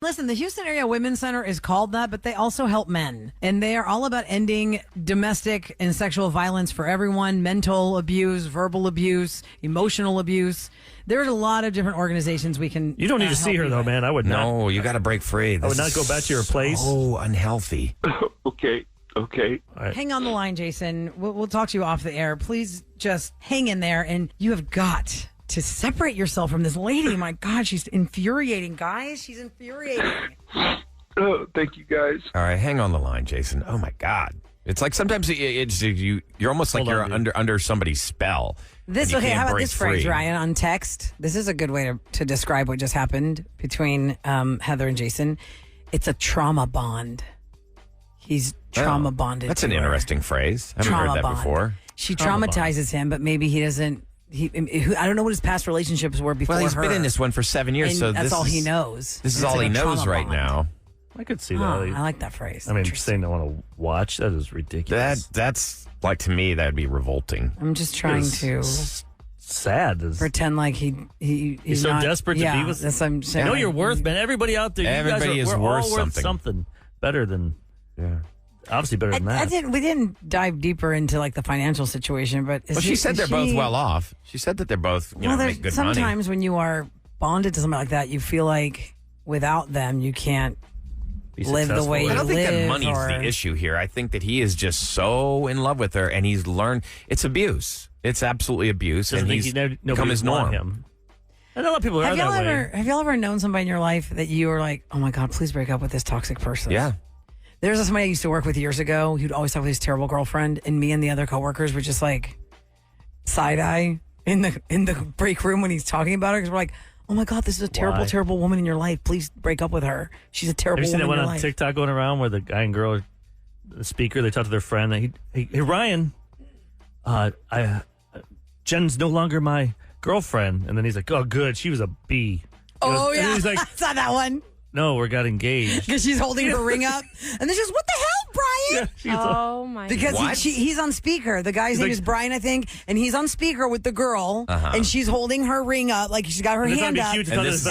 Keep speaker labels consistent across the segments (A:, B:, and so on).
A: Listen, the Houston Area Women's Center is called that, but they also help men. And they are all about ending domestic and sexual violence for everyone, mental abuse, verbal abuse, emotional abuse. There's a lot of different organizations we can
B: You don't need to see her, though, man. I would not.
C: No, you got to break free.
B: I would not go back to your place.
C: Oh, unhealthy.
D: Okay.
B: Right.
A: Hang on the line, Jason. We'll talk to you off the air. Please just hang in there, and you have got to separate yourself from this lady. My God, she's infuriating, guys. She's infuriating.
D: Oh, thank you, guys.
C: All right, hang on the line, Jason. Oh, my God. It's like sometimes you're almost like you're under somebody's spell.
A: This okay? How about this phrase, Ryan, on text? This is a good way to describe what just happened between Heather and Jason. It's a trauma bond. He's trauma bonded.
C: That's an interesting phrase. I haven't heard that before.
A: She traumatizes him, but maybe he doesn't. I don't know what his past relationships were before.
C: Well, he's been in this one for 7 years, so
A: that's all he knows.
C: This is all he knows right now.
B: I could see that.
A: I like that phrase.
B: I mean, saying I want to watch, that is ridiculous.
C: That's like, to me, that would be revolting.
A: I'm just trying to
B: sad.
A: Pretend like he's
B: so
A: not,
B: desperate to be with.
A: That's what I'm saying.
B: Know your worth, man. Everybody out there,
C: everybody is worth
B: something better than. Yeah. Obviously better than that.
A: We didn't dive deeper into like the financial situation, but
C: she said they're both well off. She said that they're both make good money.
A: Sometimes when you are bonded to somebody like that, you feel like without them you can't live the way you live.
C: I don't think that money's the issue here. I think that he is just so in love with her, and he's learned it's abuse. It's absolutely abuse, and he's become his norm.
B: Him. I know a lot of people are that way.
A: Have y'all ever known somebody in your life that you were like, oh my God, please break up with this toxic person?
C: Yeah.
A: There's somebody I used to work with years ago who'd always talk with his terrible girlfriend, and me and the other coworkers were just like side eye in the break room when he's talking about her because we're like, oh my God, this is a terrible, terrible woman in your life. Please break up with her. She's a terrible woman in your life. Have you seen that one on
B: TikTok going around where the guy and girl, the speaker, they talk to their friend. Hey Ryan, Jen's no longer my girlfriend, and then he's like, oh good, she was a B.
A: Yeah,
B: he's like,
A: I saw that one.
B: No, we got engaged.
A: Because she's holding her ring up. And then she's what the hell, Brian?
E: Oh, my God.
A: Because he's on speaker. The guy's name is Brian, I think. And he's on speaker with the girl. And she's holding her ring up. Like, she's got her hand up. And he's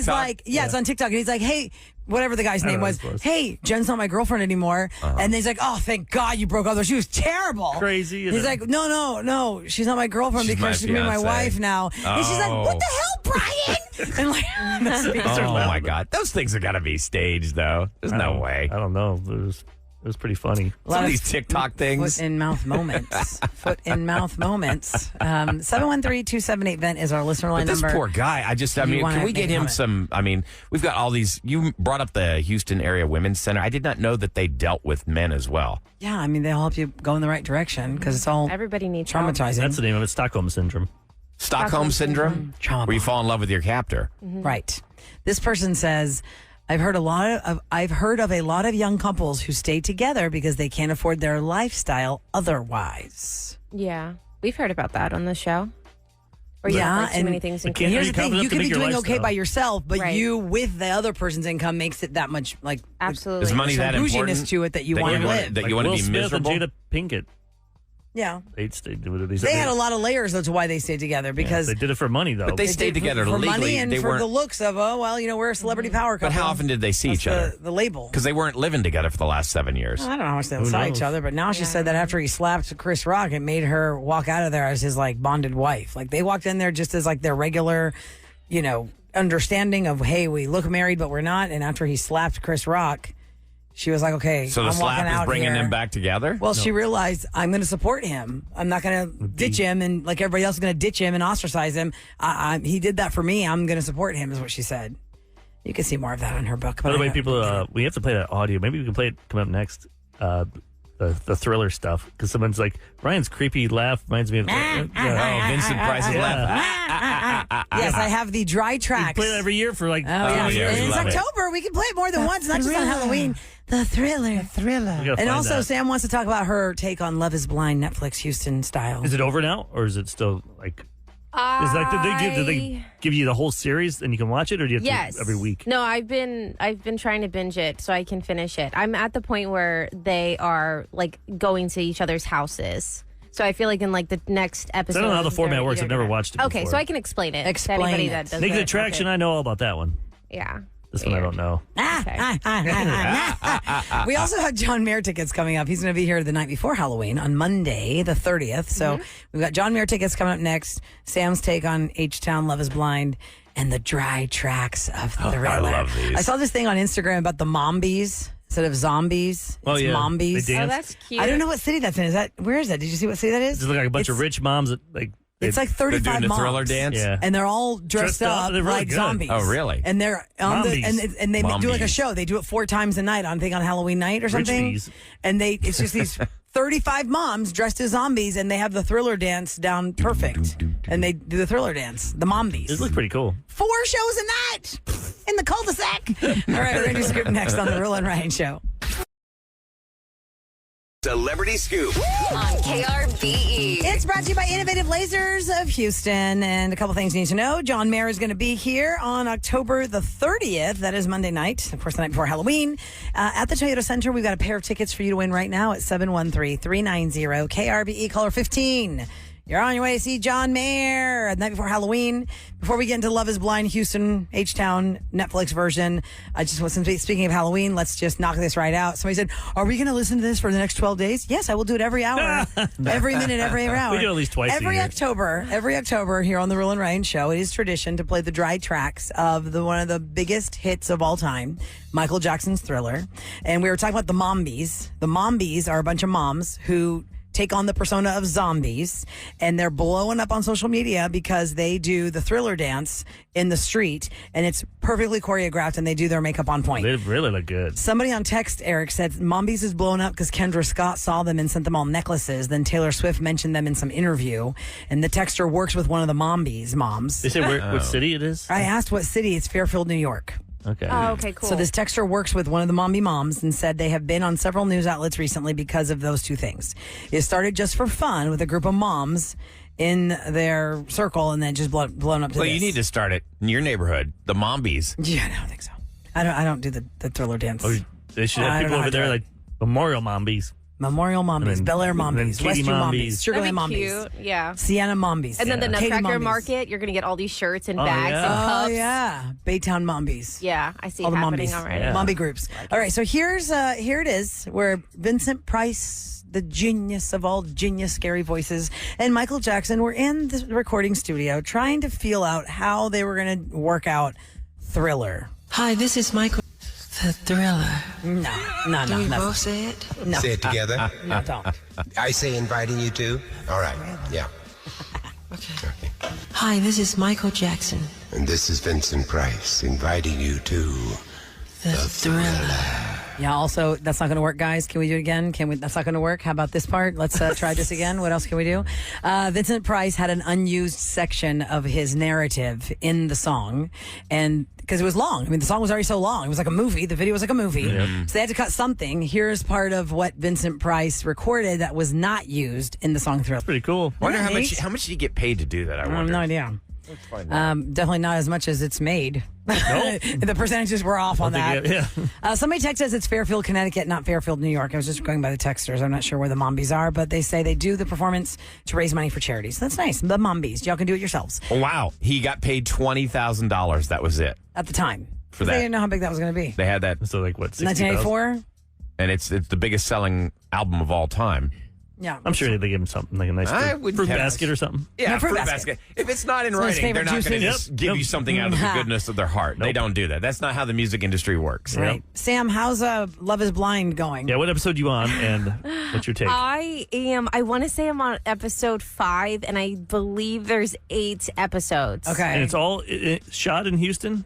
A: like, it's on TikTok. And he's like, hey, whatever the guy's name was. Hey, Jen's not my girlfriend anymore. And he's like, oh, thank God you broke up with her. She was terrible.
B: Crazy.
A: He's like, no. She's not my girlfriend because she's going to be my wife now. And she's like, what the hell, Brian? And like,
C: oh my God, those things have got to be staged, though. There's no way.
B: I don't know. It was pretty funny.
C: Some of these TikTok things.
A: Foot in mouth moments. 713-278-VENT is our listener line number.
C: This poor guy. Can we get him some? We've got all these. You brought up the Houston Area Women's Center. I did not know that they dealt with men as well.
A: Yeah, they'll help you go in the right direction because it's all
E: everybody needs
A: traumatizing.
B: That's the name of it. Stockholm syndrome.
C: Stockholm syndrome, where you fall in love with your captor.
A: Mm-hmm. Right. This person says, I've heard of a lot of young couples who stay together because they can't afford their lifestyle otherwise.
E: Yeah, we've heard about that on the show. Or too many things.
A: Here's the thing: you could be doing okay by yourself, but you with the other person's income makes it that much like
E: absolutely.
C: Is money that important
A: to it that you want to live?
C: That you want to be miserable?
B: And Jada Pinkett.
A: Yeah.
B: They
A: had a lot of layers. That's why they stayed together because
B: they did it for money, though.
C: But they stayed together
A: for
C: legally.
A: money and for the looks of we're a celebrity power couple.
C: But how often did they see each other?
A: The label
C: because they weren't living together for the last 7 years.
A: I don't know how much they saw each other, but now she said that after he slapped Chris Rock, it made her walk out of there as his bonded wife. Like they walked in there just as their regular, understanding of hey, we look married but we're not. And after he slapped Chris Rock. She was like, okay,
C: so the slap is bringing them back together?
A: Well, she realized, I'm going to support him. I'm not going to ditch him, and like everybody else is going to ditch him and ostracize him. He did that for me. I'm going to support him, is what she said. You can see more of that on her book.
B: By the way, people, we have to play that audio. Maybe we can play it coming up next. The thriller stuff, because someone's like, Ryan's creepy laugh reminds me of
C: Vincent Price's laugh.
A: Yes, I have the dry tracks.
B: We play it every year for
A: and it's October. We can play it more than once, not just on Halloween. The thriller. And also, Sam wants to talk about her take on Love is Blind, Netflix Houston style.
B: Is it over now, or is it still like? Did they give you the whole series and you can watch it, or do you have to every week?
E: No, I've been trying to binge it so I can finish it. I'm at the point where they are going to each other's houses. So I feel like in the next episode.
B: I don't know how the format works. I've never watched it before.
E: Okay, so I can explain it.
A: Explain
E: to anybody
A: it.
E: that does
B: Naked Attraction, I know all about that one.
E: Yeah.
B: This one I don't know.
A: We also have John Mayer tickets coming up. He's going to be here the night before Halloween on Monday, the 30th. So we've got John Mayer tickets coming up next. Sam's take on H-Town, Love is Blind, and the dry tracks of Thriller.
C: I love these.
A: I saw this thing on Instagram about the Mombies. Instead of zombies, it's Mombies.
B: They dance.
E: Oh, that's cute.
A: I don't know what city that's in. Where is that? Did you see what city that is?
B: It's like a bunch of rich moms that like.
A: It's like
C: They're
A: 35
C: doing the
A: moms.
C: Thriller dance?
B: Yeah.
A: And they're all dressed up
B: They're really
A: like
B: good.
A: zombies.
C: Oh, really?
A: And they're on the, and they do like a
C: Mombies.
A: show. They do it 4 times a night on Halloween night or something.
B: bees.
A: And it's just these 35 moms dressed as zombies, and they have the Thriller dance down perfect. And they do the Thriller dance, the Mombies.
B: It looks pretty cool.
A: 4 shows a night in the cul-de-sac. All right, we're going to do Scoop next on the Roula and Ryan Show.
F: Celebrity Scoop.
G: On KRBE.
A: It's brought to you by Innovative Lasers of Houston. And a couple things you need to know. John Mayer is going to be here on October the 30th. That is Monday night, of course, the night before Halloween. At the Toyota Center, we've got a pair of tickets for you to win right now at 713-390 KRBE. Caller 15. You're on your way to see John Mayer the night before Halloween. Before we get into Love is Blind, Houston, H-Town, Netflix version, speaking of Halloween, let's just knock this right out. Somebody said, are we going to listen to this for the next 12 days? Yes, I will do it every hour, every minute, every hour.
B: We do it at least twice a year.
A: Every October here on the Roula and Ryan Show, it is tradition to play the dry tracks of one of the biggest hits of all time, Michael Jackson's Thriller. And we were talking about the Mombies. The Mombies are a bunch of moms who take on the persona of zombies, and they're blowing up on social media because they do the Thriller dance in the street, and it's perfectly choreographed, and they do their makeup on point.
B: They really look good.
A: Somebody on text, Eric, said Mombies is blown up because Kendra Scott saw them and sent them all necklaces. Then Taylor Swift mentioned them in some interview, and the texter works with one of the Mombies moms.
B: They say what city it is?
A: I asked what city. It's Fairfield, New York.
B: Okay.
E: Oh, okay, cool.
A: So this texter works with one of the Mombi moms and said they have been on several news outlets recently because of those two things. It started just for fun with a group of moms in their circle, and then just blown up to
C: Well,
A: this.
C: you need to start it in your neighborhood, the Mombies.
A: Yeah, I don't think so. I don't do the Thriller dance.
B: Oh, they should
A: I
B: have
A: don't
B: people
A: know
B: over
A: how
B: there
A: to-
B: like Memorial Mombies.
A: Memorial Mombies,
B: then-
A: Bel Air
B: and then
A: Mombies,
B: Katie
A: Westview
B: Mombies.
A: Mombies, Sugar
E: That'd
A: Land
E: be
A: Mombies,
E: cute. Yeah.
A: Sienna Mombies.
E: And then the
A: Katie
E: Nutcracker
A: Mombies.
E: Market, you're going to get all these shirts and
B: Oh,
E: bags
B: yeah.
E: and
A: Oh,
E: cups.
A: yeah. Baytown Mombies.
E: Yeah, I see
A: All
E: it
A: the
E: happening
A: Mombies.
E: already.
B: Yeah.
A: Mombi groups. All right, so here it is, where Vincent Price, the genius of all genius scary voices, and Michael Jackson were in the recording studio trying to feel out how they were going to work out Thriller.
H: Hi, this is Michael. The Thriller.
A: No.
H: Can we both say it?
A: No.
I: Say it together.
A: No, don't.
I: I say inviting you to. All right. Yeah.
H: Okay. Hi, this is Michael Jackson.
I: And this is Vincent Price inviting you to
H: The Thriller.
A: Yeah, also, that's not going to work, guys. Can we do it again? That's not going to work. How about this part? Let's try this again. What else can we do? Vincent Price had an unused section of his narrative in the song, and because it was long. I mean, the song was already so long. It was like a movie. The video was like a movie. So they had to cut something. Here's part of what Vincent Price recorded that was not used in the song Thriller.
B: Pretty cool.
C: I wonder
A: Yeah,
C: how much do you get paid to do that? I
A: I have
C: wonder.
A: no idea. Definitely not as much as it's made. The percentages were off on that. Somebody texted us it's Fairfield, Connecticut, not Fairfield, New York. I was just going by the texters. I'm not sure where the Mombies are, but they say they do the performance to raise money for charities. That's nice. The Mombies. Y'all can do it yourselves.
C: Oh, wow. He got paid $20,000. That was it.
A: At the time.
C: For
A: They
C: that.
A: didn't know how big that was going to be.
C: They had that,
B: So like what? 60,000?
A: 1984?
C: and it's the biggest selling album of all time.
A: Yeah.
B: I'm sure they give him something like a nice
C: I
B: fruit
C: wouldn't have-
B: basket or something.
C: Yeah,
A: fruit
C: fruit
A: basket.
C: basket. If it's not in
A: So his
C: writing, they're
A: favorite
C: not going to
B: juices?
C: just give you something out of the goodness of their heart. They don't do that. That's not how the music industry works.
A: Right. Sam, how's Love is Blind going?
B: Yeah, what episode you on, and what's your take?
E: I want to say I'm on episode 5, and I believe there's 8 episodes.
A: Okay.
B: And it's all shot in Houston?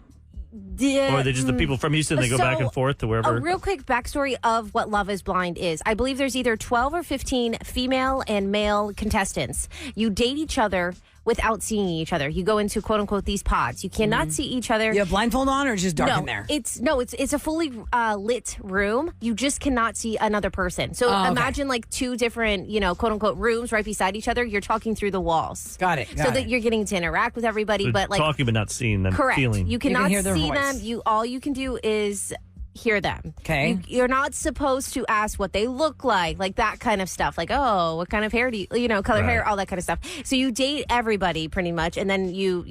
E: Yeah,
B: Or are they just the people from Houston? They go back and forth to wherever?
E: A real quick backstory of what Love is Blind is. I believe there's either 12 or 15 female and male contestants. You date each other without seeing each other. You go into quote unquote these pods. You cannot see each other.
A: You have blindfold on or just dark
E: no,
A: in there?
E: it's a fully lit room. You just cannot see another person. So
A: Oh, okay.
E: imagine like 2 different, quote unquote rooms right beside each other. You're talking through the walls.
A: Got it.
E: So that you're getting to interact with everybody,
B: So
E: but like
B: talking but not seeing them,
E: correct.
B: feeling.
E: You cannot
A: hear their
E: see
A: voice.
E: them. All you can do is hear them.
A: Okay.
E: You're not supposed to ask what they look like that kind of stuff. Like, oh, what kind of hair do you, color hair, all that kind of stuff. So you date everybody pretty much, and then you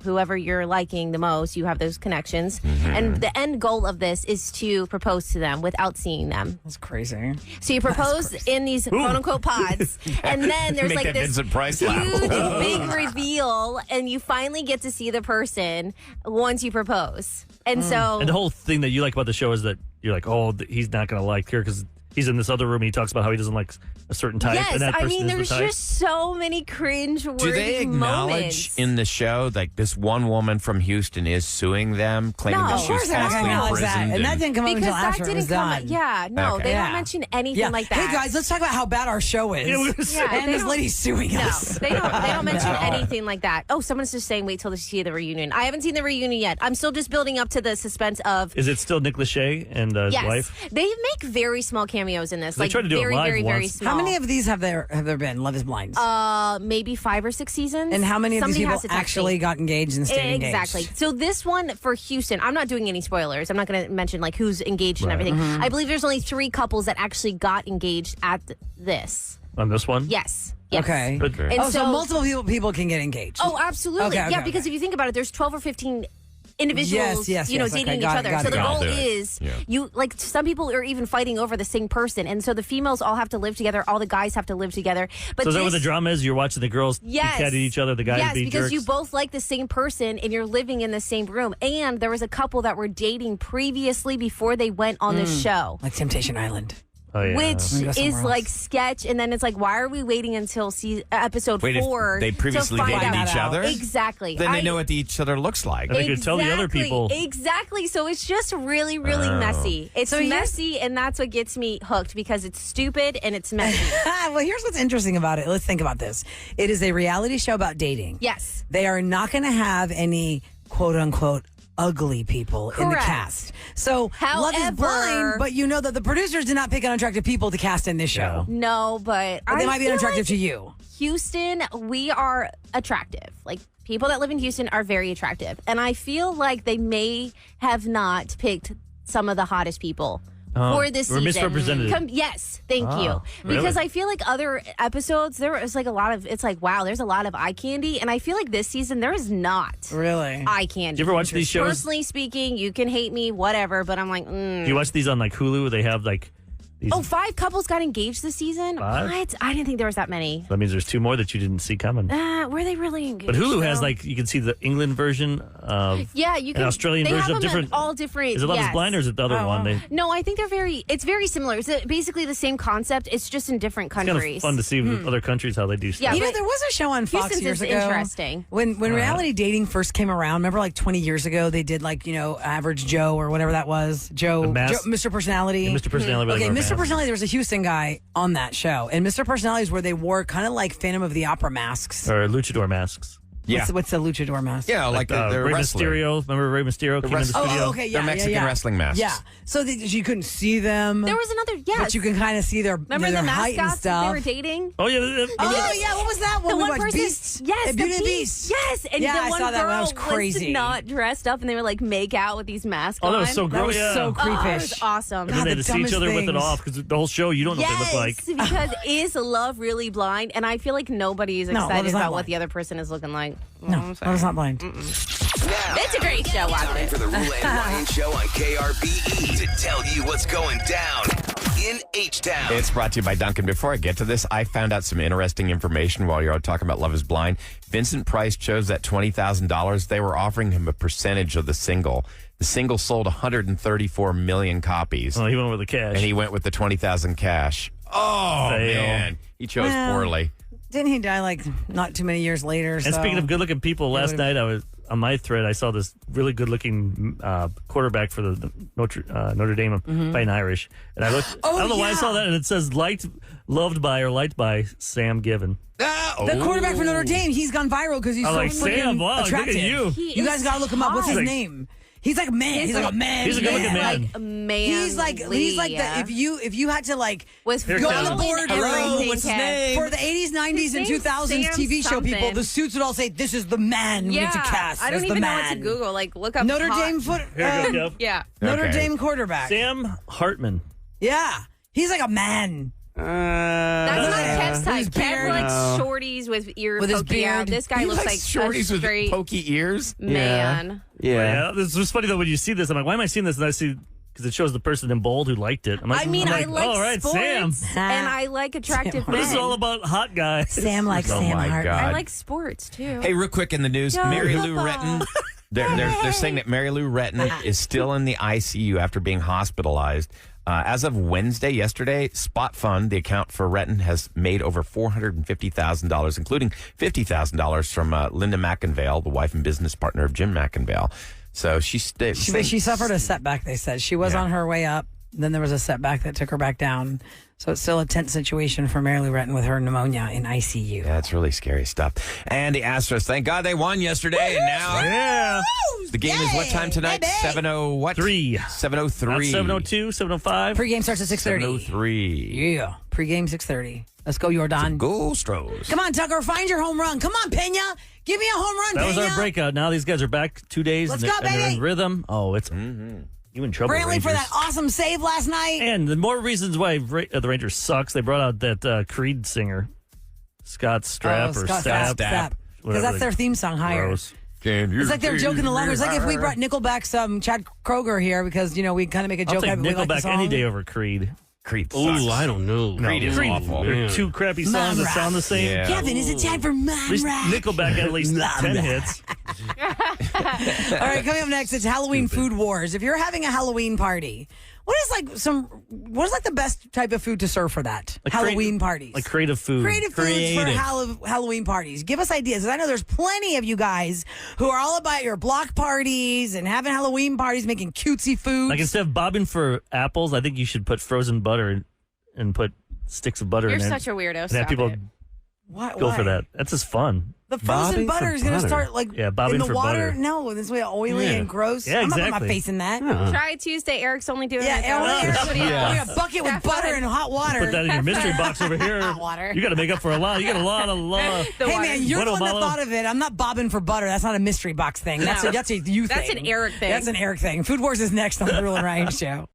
E: whoever you're liking the most, you have those connections. And the end goal of this is to propose to them without seeing them.
A: That's crazy.
E: So you propose in these quote unquote pods, and then there's like this huge big reveal, and you finally get to see the person once you propose. And so,
B: and the whole thing that you like about the show is that you're like, oh, he's not going to like her because he's in this other room and he talks about how he doesn't like a certain type.
E: Yes,
B: and that person
E: there's just so many cringe-worthy
C: Do they acknowledge
E: moments
C: in the show, like this one woman from Houston is suing them, claiming that she was falsely imprisoned?
A: And that didn't come up until
E: because that
A: after it was
E: didn't come.
A: done.
E: Yeah, no,
C: Okay.
E: they don't mention anything like that.
A: Hey guys, let's talk about how bad our show is. And this lady's suing us.
E: No, they don't mention anything like that. Oh, someone's just saying wait till they see the reunion. I haven't seen the reunion yet. I'm still just building up to the suspense of.
B: Is it still Nick Lachey and his wife?
E: They make very small cameos in this.
B: They tried to do it
E: very,
B: live
E: very, very
B: once.
E: small.
A: How many of these have there been? Love is Blind.
E: Maybe 5 or 6 seasons.
A: And how many of
E: Somebody
A: these
E: has
A: people
E: to text
A: actually
E: me.
A: got engaged and stayed engaged?
E: Exactly. So this one for Houston, I'm not doing any spoilers. I'm not going to mention like who's engaged and everything. I believe there's only 3 couples that actually got engaged at this.
B: On this one?
E: Yes.
A: Okay.
E: And
A: so multiple people can get engaged.
E: Oh, absolutely.
A: Okay,
E: Because if you think about it, there's 12 or 15 individuals, dating each other. So the goal is you like some people are even fighting over the same person, and so the females all have to live together. All the guys have to live together. But
B: so is that what the drama is? You're watching the girls be cat at each other, the guys be
E: because
B: jerks?
E: you both like the same person and you're living in the same room. And there was a couple that were dating previously before they went on this show,
A: like Temptation Island.
B: Oh, yeah.
E: Which is like sketch, and then it's like, why are we waiting until episode 4?
C: They previously
E: to find
C: dated
E: out?
C: each other?
E: Exactly.
C: Then they know what each other looks like.
B: And they could tell the other people.
E: Exactly. So it's just really, really messy. It's messy, and that's what gets me hooked because it's stupid and it's messy.
A: Well, here's what's interesting about it. Let's think about this. It is a reality show about dating.
E: Yes.
A: They are not going to have any quote unquote ugly people in the cast. So Love is Blind, but you know that the producers did not pick unattractive people to cast in this show.
E: No, but
A: they might be unattractive to you.
E: Houston, we are attractive. Like people that live in Houston are very attractive. And I feel like they may have not picked some of the hottest people. For this season.
B: Misrepresented.
E: Yes, thank you.
B: Really?
E: Because I feel like other episodes, there was like a lot of, it's like, wow, there's a lot of eye candy. And I feel like this season, there is not
A: really
E: eye candy.
B: Do you ever watch these shows?
E: Personally speaking, you can hate me, whatever, but I'm like,
B: Do you watch these on like Hulu? They have like these.
E: 5 couples got engaged this season?
B: 5?
E: What? I didn't think there was that many.
B: That means there's 2 more that you didn't see coming.
E: Were they really engaged?
B: But Hulu has
E: though?
B: like, you can see the England version of
E: you can.
B: an Australian
E: they
B: version
E: have
B: of
E: them
B: different.
E: all different.
B: Is it Love is Blind or is it the other one?
E: No, I think it's very similar. It's basically the same concept. It's just in different
B: It's
E: countries.
B: kind of fun to see other countries how they do stuff.
E: Yeah,
A: you know, there was a show on Fox
E: Houston's
A: years
E: is
A: ago.
E: Interesting.
A: When reality dating first came around, remember like 20 years ago, they did like, Average Joe or whatever that was. Mr. Personality.
B: Yeah, Mr. Personality.
A: Okay, Mr. Personality, there was a Houston guy on that show. And Mr. Personality is where they wore kind of like Phantom of the Opera masks.
B: Or luchador masks.
C: Yeah.
A: What's the luchador mask?
C: Yeah, like the
B: Rey
C: wrestler.
B: Mysterio. Remember Rey Mysterio came in the studio?
A: Oh, okay, yeah,
C: They're Mexican wrestling masks.
A: Yeah, so you couldn't see them.
E: There was another,
A: but you can kind of see their
E: Remember
A: their
E: the
A: height and
E: mascots that
A: stuff.
E: they were dating?
B: Oh, yeah.
A: What was that one?
E: The
A: We
E: one
A: watched
E: person,
A: Beast?
E: yes,
A: Beauty
E: the
A: and the
E: Beast.
A: Beast.
E: Yes, and
A: Yeah,
E: the
A: I
E: one
A: saw that
E: girl
A: one. That was crazy.
E: not dressed up, and they were like make out with these masks
B: Oh, that
E: on.
B: was so
A: That was
B: gross.
A: so creepish.
E: It was awesome.
B: And then they had to see each other with it off because the whole show you don't know what they look like.
E: Yes, because is love really blind? And I feel like nobody is
A: No, Love
E: excited
A: is not
E: about what
A: blind.
E: the other person is looking like.
A: No, I was not blind.
E: It's a great show. Watch
F: Time
E: it.
F: for the Roula and Ryan Show on KRBE to tell you what's going down in H-Town.
C: It's brought to you by Duncan. Before I get to this, I found out some interesting information while you're all talking about Love is Blind. Vincent Price chose that $20,000. They were offering him a percentage of the single. The single sold 134 million copies.
B: Oh, he went with the cash.
C: And he went with the 20,000 cash. Oh,
B: Fail.
C: man. He chose poorly.
A: Didn't he die like not too many years later?
B: And speaking of good-looking people, last night I was on my thread. I saw this really good-looking quarterback for the Notre Dame playing Irish, and I looked. I don't know why I saw that, and it says loved by Sam Given.
A: The quarterback for Notre Dame, he's gone viral because he's so
B: like,
A: freaking
B: Sam, wow, look at
A: attractive.
B: you.
A: You guys got to look him up. What's his name? He's like a man. He's like a man.
B: He's a good-looking man.
E: Like man.
A: He's like the if you had to like
E: with
A: go on the board
E: what's his name?
A: for the 80s, 90s, and 2000s
E: Sam
A: TV show
E: something.
A: people, the suits would all say, "This is the man we get to cast."
E: I don't
A: as
E: even
A: the
E: know
A: man.
E: what to Google. Like look up
A: Notre Dame
B: Here you go, Kev.
E: Yeah.
A: Notre Dame quarterback.
B: Sam Hartman.
A: Yeah, he's like a man.
E: That's not Kev's type.
A: His
E: Kev
A: beard.
E: likes shorties with ear
A: With his
E: poking out.
A: beard.
E: This guy
C: He
E: looks
C: likes
E: like
C: shorties
E: a
C: with
E: straight
C: pokey ears.
E: man.
B: Yeah, this was funny though when you see this. I'm like, why am I seeing this? And I see because it shows the person in bold who liked it. I'm like,
E: I mean, I like
B: all right,
E: sports,
B: Sam.
E: and I like attractive men.
B: This is all about hot guys.
A: Sam likes
C: Oh
A: Sam
C: my
A: Hartman.
C: God.
E: I like sports too.
C: Hey, real quick in the news,
E: Go
C: Mary Lou
E: football.
C: Retton. They're saying that Mary Lou Retton is still in the ICU after being hospitalized. As of Wednesday, yesterday, Spot Fund, the account for Retton, has made over $450,000, including $50,000 from Linda McInvale, the wife and business partner of Jim McInvale. So she
A: suffered a setback, they said. She was on her way up. Then there was a setback that took her back down. So it's still a tense situation for Mary Lou Retton with her pneumonia in ICU.
C: Yeah, it's really scary stuff. And the Astros, thank God they won yesterday. And now the game is what time tonight? 7:03. 7:03.
B: Not 7:02, 7:05.
A: Pregame starts at 6:30.
C: 7:03.
A: Yeah. Pregame 6:30. Let's go, Jordan.
C: Go Stros.
A: Come on, Tucker. Find your home run. Come on, Pena. Give me a home run,
B: That was
A: Pena.
B: our breakout. Now these guys are back 2 days.
A: Let's
B: and
A: go,
B: they're in
A: baby.
B: rhythm. Oh, it's you in trouble,
A: Brantley
B: Rangers.
A: for that awesome save last night.
B: And the more reasons why the Rangers sucks, they brought out that Creed singer, Scott Stapp or Stapp.
A: Because
B: whatever
A: that's their theme song, Higher.
B: Gross.
A: It's like they're joking along. It's like if we brought Nickelback's Chad Kroger here because, we kind of make a joke.
B: I'll take
A: we like the
B: Nickelback
A: song.
B: any day over Creed.
C: Creed sucks.
J: Ooh, I don't know.
C: Creed is awful.
B: They're two crappy songs that sound the same.
C: Yeah.
A: Kevin, is it time for
B: At
A: Mom
B: least
A: Rock?
B: Nickelback had at least 10 hits.
A: All right, coming up next, it's Halloween Food Wars. If you're having a Halloween party, what is the best type of food to serve for that?
B: Like
A: Halloween parties.
B: Like creative food.
A: Creative foods for Halloween parties. Give us ideas. 'Cause I know there's plenty of you guys who are all about your block parties and having Halloween parties, making cutesy foods.
B: Like instead of bobbing for apples, I think you should put frozen butter and put sticks of butter
E: You're
B: in there.
E: such a weirdo.
B: And have people go for that. That's just fun.
A: The frozen butter is going to start
B: bobbing
A: in the
B: for
A: water.
B: butter.
A: No, this way oily and gross.
B: Yeah,
A: I'm not putting my
B: exactly.
A: face in that.
E: Try it Tuesday. Eric's only doing it.
A: Eric's
E: What do you
A: a bucket with butter and hot water.
B: Put that in your mystery box over here.
E: Hot water.
B: You got to make up for a lot. You got a lot of
A: Hey man, you're the one that
B: Malo.
A: thought of it. I'm not bobbing for butter. That's not a mystery box thing. That's a you thing.
E: That's an Eric thing.
A: That's an Eric thing. Food Wars is next on the Rule and Ryan Show.